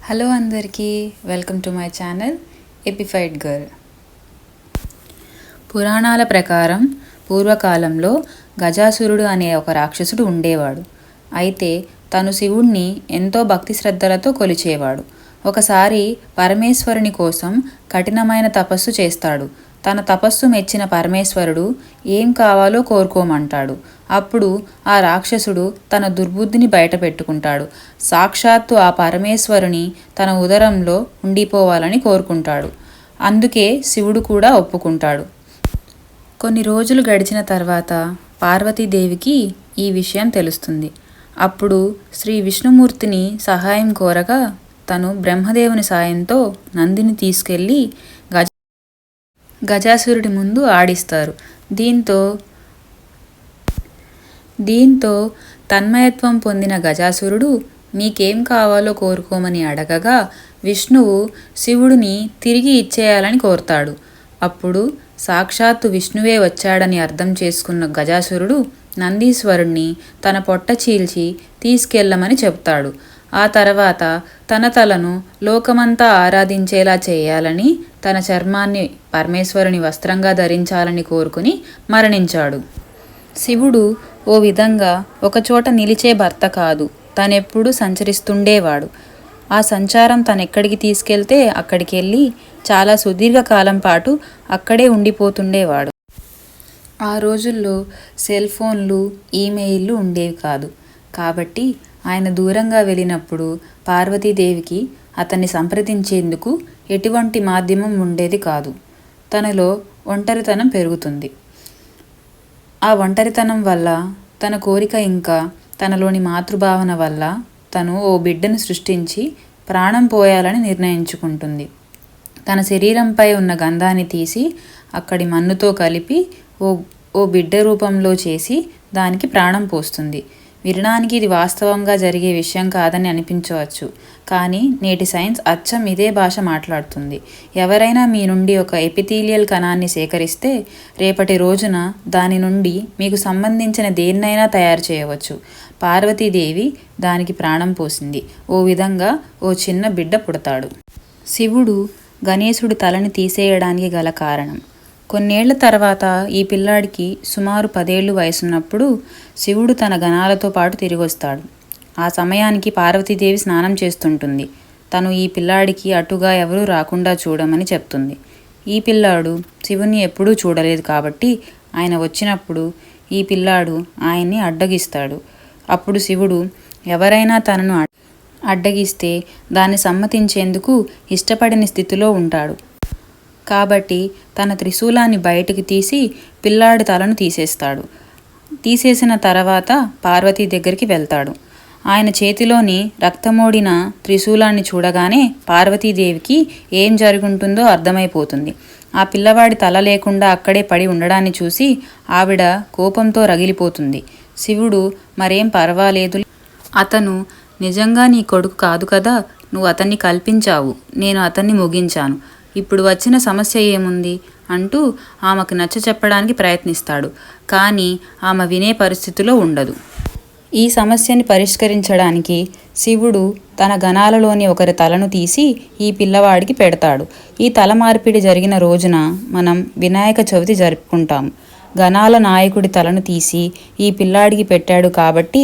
Hello అందరికీ, welcome to my channel epified girl. పురాణాల ప్రకారం పూర్వకాలంలో గజాసురుడు అనే ఒక రాక్షసుడు ఉండేవాడు. అయితే తను శివుణ్ణి ఎంతో భక్తి శ్రద్ధలతో కొలిచేవాడు. ఒకసారి పరమేశ్వరుని కోసం కఠినమైన తపస్సు చేస్తాడు. తన తపస్సు మెచ్చిన పరమేశ్వరుడు ఏం కావాలో కోరుకోమంటాడు. అప్పుడు ఆ రాక్షసుడు తన దుర్బుద్ధిని బయట పెట్టుకుంటాడు. సాక్షాత్తు ఆ పరమేశ్వరుని తన ఉదరంలో ఉండిపోవాలని కోరుకుంటాడు. అందుకే శివుడు కూడా ఒప్పుకుంటాడు. కొన్ని రోజులు గడిచిన తర్వాత పార్వతీదేవికి ఈ విషయం తెలుస్తుంది. అప్పుడు శ్రీ విష్ణుమూర్తిని సహాయం కోరగా తను బ్రహ్మదేవుని సాయంతో నందిని తీసుకెళ్ళి గజాసురుడి ముందు ఆడిస్తారు. దీంతో తన్మయత్వం పొందిన గజాసురుడు మీకేం కావాలో కోరుకోమని అడగగా విష్ణువు శివుడిని తిరిగి ఇచ్చేయాలని కోరుతాడు. అప్పుడు సాక్షాత్తు విష్ణువే వచ్చాడని అర్థం చేసుకున్న గజాసురుడు నందీశ్వరుణ్ణి తన పొట్ట చీల్చి తీసుకెళ్ళమని చెప్తాడు. ఆ తర్వాత తన తలను లోకమంతా ఆరాధించేలా చేయాలని, తన చర్మాన్ని పరమేశ్వరుని వస్త్రంగా ధరించాలని కోరుకుని మరణించాడు. శివుడు ఓ విధంగా ఒకచోట నిలిచే భర్త కాదు, తనెప్పుడు సంచరిస్తుండేవాడు. ఆ సంచారం తనెక్కడికి తీసుకెళ్తే అక్కడికి వెళ్ళి చాలా సుదీర్ఘకాలం పాటు అక్కడే ఉండిపోతుండేవాడు. ఆ రోజుల్లో సెల్ ఫోన్లు, ఈమెయిల్లు ఉండేవి కాదు. కాబట్టి ఆయన దూరంగా వెళ్ళినప్పుడు పార్వతీదేవికి అతన్ని సంప్రదించేందుకు ఎటువంటి మాధ్యమం ఉండేది కాదు. తనలో ఒంటరితనం పెరుగుతుంది. ఆ ఒంటరితనం వల్ల, తన కోరిక ఇంకా తనలోని మాతృభావన వల్ల తను ఓ బిడ్డను సృష్టించి ప్రాణం పోయాలని నిర్ణయించుకుంటుంది. తన శరీరంపై ఉన్న గంధాన్ని తీసి అక్కడి మన్నుతో కలిపి ఓ బిడ్డ రూపంలో చేసి దానికి ప్రాణం పోస్తుంది. వినడానికి ఇది వాస్తవంగా జరిగే విషయం కాదని అనిపించవచ్చు, కానీ నేటి సైన్స్ అచ్చం ఇదే భాష మాట్లాడుతుంది. ఎవరైనా మీ నుండి ఒక ఎపిథీలియల్ కణాన్ని సేకరిస్తే రేపటి రోజున దాని నుండి మీకు సంబంధించిన దేన్నైనా తయారు చేయవచ్చు. పార్వతీదేవి దానికి ప్రాణం పోసింది. ఓ విధంగా ఓ చిన్న బిడ్డ పుడతాడు. శివుడు గణేశుడి తలని తీసేయడానికి గల కారణం. కొన్నేళ్ల తర్వాత ఈ పిల్లాడికి సుమారు 10 ఏళ్ళు వయసున్నప్పుడు శివుడు తన గణాలతో పాటు తిరిగొస్తాడు. ఆ సమయానికి పార్వతీదేవి స్నానం చేస్తుంటుంది. తను ఈ పిల్లాడికి అటుగా ఎవరూ రాకుండా చూడమని చెప్తుంది. ఈ పిల్లాడు శివుని ఎప్పుడూ చూడలేదు కాబట్టి ఆయన వచ్చినప్పుడు ఈ పిల్లాడు ఆయన్ని అడ్డగిస్తాడు. అప్పుడు శివుడు ఎవరైనా తనను అడ్డగిస్తే దాన్ని సమ్మతించేందుకు ఇష్టపడని స్థితిలో ఉంటాడు. కాబట్టి తన త్రిశూలాన్ని బయటికి తీసి పిల్లాడి తలను తీసేస్తాడు. తీసేసిన తర్వాత పార్వతీ దగ్గరికి వెళ్తాడు. ఆయన చేతిలోని రక్తమోడిన త్రిశూలాన్ని చూడగానే పార్వతీదేవికి ఏం జరుగుంటుందో అర్థమైపోతుంది. ఆ పిల్లవాడి తల లేకుండా అక్కడే పడి ఉండడాన్ని చూసి ఆవిడ కోపంతో రగిలిపోతుంది. శివుడు మరేం పర్వాలేదు, అతను నిజంగా నీ కొడుకు కాదు కదా, నువ్వు అతన్ని కల్పించావు, నేను అతన్ని ముగించాను, ఇప్పుడు వచ్చిన సమస్య ఏముంది అంటూ ఆమెకు నచ్చ చెప్పడానికి ప్రయత్నిస్తాడు. కానీ ఆమె వినే పరిస్థితిలో ఉండదు. ఈ సమస్యని పరిష్కరించడానికి శివుడు తన గణాలలోని ఒకరి తలను తీసి ఈ పిల్లవాడికి పెడతాడు. ఈ తల మార్పిడి జరిగిన రోజున మనం వినాయక చవితి జరుపుకుంటాం. గణాల నాయకుడి తలను తీసి ఈ పిల్లాడికి పెట్టాడు కాబట్టి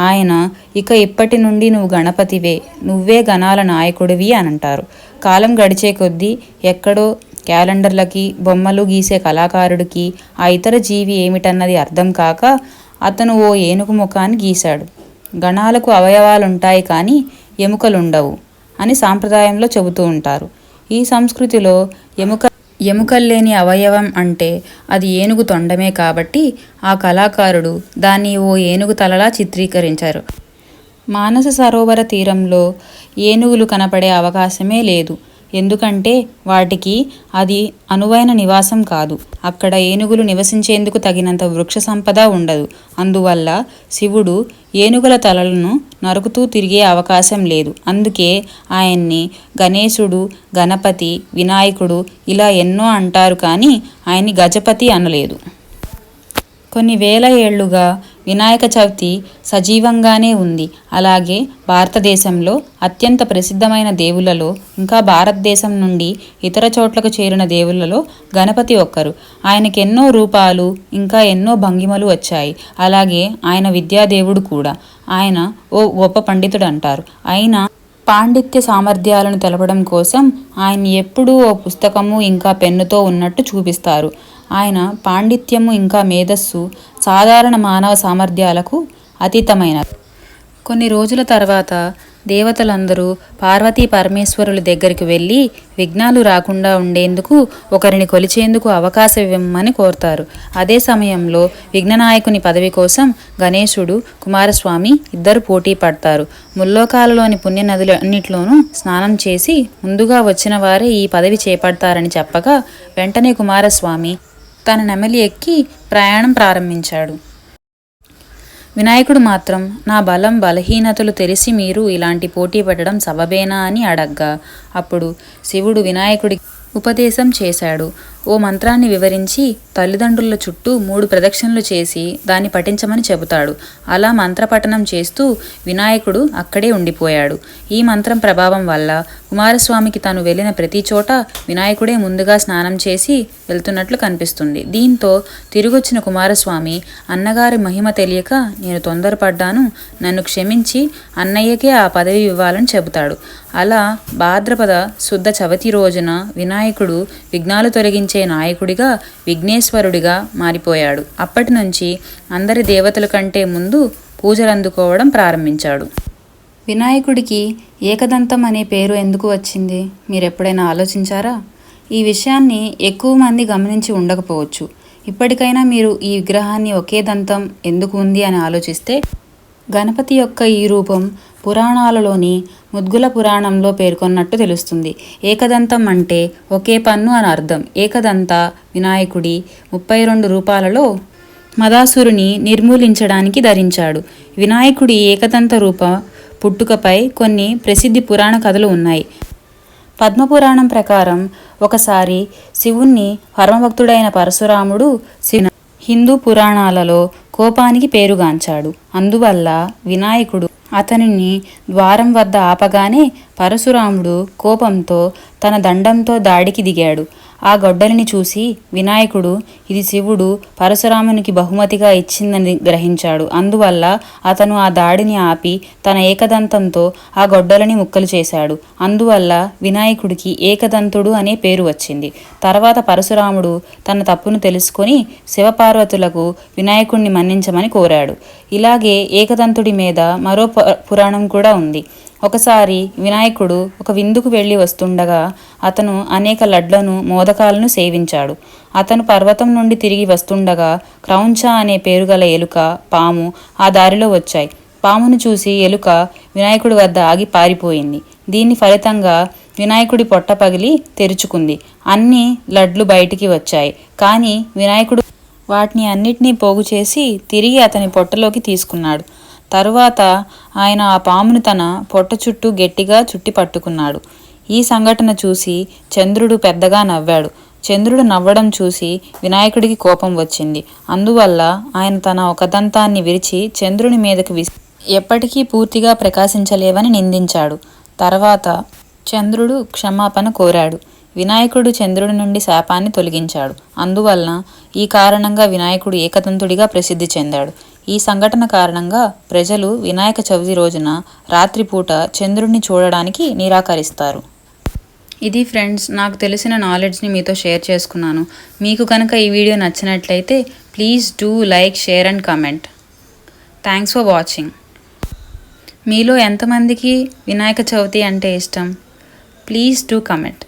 ఆయన ఇప్పటి నుండి నువ్వు గణపతివే, నువ్వే గణాల నాయకుడివి అని అంటారు. కాలం గడిచే కొద్దీ ఎక్కడో క్యాలెండర్లకి బొమ్మలు గీసే కళాకారుడికి ఆ ఇతర జీవి ఏమిటన్నది అర్థం కాక అతను ఓ ఏనుగు ముఖాన్ని గీశాడు. గణాలకు అవయవాలుంటాయి కానీ ఎముకలుండవు అని సాంప్రదాయంలో చెబుతూ ఉంటారు. ఈ సంస్కృతిలో ఎముకల్లేని అవయవం అంటే అది ఏనుగు తొండమే కాబట్టి ఆ కళాకారుడు దాన్ని ఓ ఏనుగు తలలా చిత్రీకరించారు. మానస సరోవర తీరంలో ఏనుగులు కనపడే అవకాశమే లేదు. ఎందుకంటే వాటికి అది అనువైన నివాసం కాదు. అక్కడ ఏనుగులు నివసించేందుకు తగినంత వృక్ష సంపద ఉండదు. అందువల్ల శివుడు ఏనుగుల తలలను నరుకుతూ తిరిగే అవకాశం లేదు. అందుకే ఆయన్ని గణేశుడు, గణపతి, వినాయకుడు ఇలా ఎన్నో అంటారు కానీ ఆయన్ని గజపతి అనలేదు. కొన్ని వేల ఏళ్లుగా వినాయక చవితి సజీవంగానే ఉంది. అలాగే భారతదేశంలో అత్యంత ప్రసిద్ధమైన దేవుళ్లలో, ఇంకా భారతదేశం నుండి ఇతర చోట్లకు చేరిన దేవుళ్లలో గణపతి ఒక్కరు. ఆయనకి ఎన్నో రూపాలు, ఇంకా ఎన్నో భంగిమలు వచ్చాయి. అలాగే ఆయన విద్యాదేవుడు కూడా. ఆయన ఓ గొప్ప పండితుడు అంటారు. అయినా పాండిత్య సామర్థ్యాలను తెలపడం కోసం ఆయన ఎప్పుడూ ఓ పుస్తకము ఇంకా పెన్నుతో ఉన్నట్టు చూపిస్తారు. ఆయన పాండిత్యము ఇంకా మేధస్సు సాధారణ మానవ సామర్థ్యాలకు అతీతమైనది. కొన్ని రోజుల తర్వాత దేవతలందరూ పార్వతీ పరమేశ్వరుల దగ్గరికి వెళ్ళి విఘ్నాలు రాకుండా ఉండేందుకు ఒకరిని కొలిచేందుకు అవకాశం ఇవ్వమని కోరుతారు. అదే సమయంలో విఘ్ననాయకుని పదవి కోసం గణేశుడు, కుమారస్వామి ఇద్దరు పోటీ పడతారు. ముల్లోకాలలోని పుణ్య నదులన్నిట్లోనూ స్నానం చేసి ముందుగా వచ్చిన వారే ఈ పదవి చేపడతారని చెప్పగా వెంటనే కుమారస్వామి తన నెమలి ఎక్కి ప్రయాణం ప్రారంభించాడు. వినాయకుడు మాత్రం నా బలం బలహీనతలు తెలిసి మీరు ఇలాంటి పోటీ పెట్టడం సబబేనా అని అడగ్గా అప్పుడు శివుడు వినాయకుడి ఉపదేశం చేశాడు. ఓ మంత్రాన్ని వివరించి తల్లిదండ్రుల చుట్టూ 3 ప్రదక్షిణలు చేసి దాన్ని పఠించమని చెబుతాడు. అలా మంత్రపఠనం చేస్తూ వినాయకుడు అక్కడే ఉండిపోయాడు. ఈ మంత్రం ప్రభావం వల్ల కుమారస్వామికి తను వెళ్ళిన ప్రతి చోట వినాయకుడే ముందుగా స్నానం చేసి వెళ్తున్నట్లు కనిపిస్తుంది. దీంతో తిరిగొచ్చిన కుమారస్వామి అన్నగారి మహిమ తెలియక నేను తొందరపడ్డాను, నన్ను క్షమించి అన్నయ్యకే ఆ పదవి ఇవ్వాలని చెబుతాడు. అలా భాద్రపద శుద్ధ చవితి రోజున వినాయకుడు విఘ్నాలు తొలగించే నాయకుడిగా, విఘ్నేశ్వరుడిగా మారిపోయాడు. అప్పటి నుంచి అందరి దేవతల కంటే ముందు పూజలు అందుకోవడం ప్రారంభించాడు. వినాయకుడికి ఏకదంతం అనే పేరు ఎందుకు వచ్చింది? మీరెప్పుడైనా ఆలోచించారా? ఈ విషయాన్ని ఎక్కువ మంది గమనించి ఉండకపోవచ్చు. ఇప్పటికైనా మీరు ఈ విగ్రహాన్ని ఒకే దంతం ఎందుకు ఉంది అని ఆలోచిస్తే, గణపతి యొక్క ఈ రూపం పురాణాలలోని ముద్గుల పురాణంలో పేర్కొన్నట్టు తెలుస్తుంది. ఏకదంతం అంటే ఒకే పన్ను అని అర్థం. ఏకదంత వినాయకుడి 32 రూపాలలో మదాసురుని నిర్మూలించడానికి ధరించాడు. వినాయకుడి ఏకదంత రూప పుట్టుకపై కొన్ని ప్రసిద్ధి పురాణ కథలు ఉన్నాయి. పద్మపురాణం ప్రకారం ఒకసారి శివుణ్ణి పరమభక్తుడైన పరశురాముడు హిందూ పురాణాలలో కోపానికి పేరుగాంచాడు. అందువల్ల వినాయకుడు అతనిని ద్వారం వద్ద ఆపగానే పరశురాముడు కోపంతో తన దండంతో దాడికి దిగాడు. ఆ గొడ్డలిని చూసి వినాయకుడు ఇది శివుడు పరశురామునికి బహుమతిగా ఇచ్చిందని గ్రహించాడు. అందువల్ల అతను ఆ దాడిని ఆపి తన ఏకదంతంతో ఆ గొడ్డలిని ముక్కలు చేశాడు. అందువల్ల వినాయకుడికి ఏకదంతుడు అనే పేరు వచ్చింది. తర్వాత పరశురాముడు తన తప్పును తెలుసుకొని శివపార్వతులకు వినాయకుడిని మన్నించమని కోరాడు. ఇలాగే ఏకదంతుడి మీద మరో పురాణం కూడా ఉంది. ఒకసారి వినాయకుడు ఒక విందుకు వెళ్ళి వస్తుండగా అతను అనేక లడ్లను, మోదకాలను సేవించాడు. అతను పర్వతం నుండి తిరిగి వస్తుండగా క్రౌంచ అనే పేరు గల ఎలుక, పాము ఆ దారిలో వచ్చాయి. పామును చూసి ఎలుక వినాయకుడి వద్ద ఆగి పారిపోయింది. దీని ఫలితంగా వినాయకుడి పొట్ట పగిలి తెరుచుకుంది. అన్ని లడ్లు బయటికి వచ్చాయి. కానీ వినాయకుడు వాటిని అన్నిటినీ పోగు చేసి తిరిగి అతని పొట్టలోకి తీసుకున్నాడు. తరువాత ఆయన ఆ పామును తన పొట్ట చుట్టూ గట్టిగా చుట్టి పట్టుకున్నాడు. ఈ సంఘటన చూసి చంద్రుడు పెద్దగా నవ్వాడు. చంద్రుడు నవ్వడం చూసి వినాయకుడికి కోపం వచ్చింది. అందువల్ల ఆయన తన ఒక దంతాన్ని విరిచి చంద్రుని మీదకి ఎప్పటికీ పూర్తిగా ప్రకాశించలేవని నిందించాడు. తర్వాత చంద్రుడు క్షమాపణ కోరాడు. వినాయకుడు చంద్రుడి నుండి శాపాన్ని తొలగించాడు. అందువలన ఈ కారణంగా వినాయకుడు ఏకదంతుడిగా ప్రసిద్ధి చెందాడు. ఈ సంఘటన కారణంగా ప్రజలు వినాయక చవితి రోజున రాత్రిపూట చంద్రుడిని చూడడానికి నిరాకరిస్తారు. ఇది ఫ్రెండ్స్, నాకు తెలిసిన నాలెడ్జ్ని మీతో షేర్ చేసుకున్నాను. మీకు కనుక ఈ వీడియో నచ్చినట్లయితే please do like, share and comment. Thanks for watching. మీలో ఎంతమందికి వినాయక చవితి అంటే ఇష్టం? Please do comment.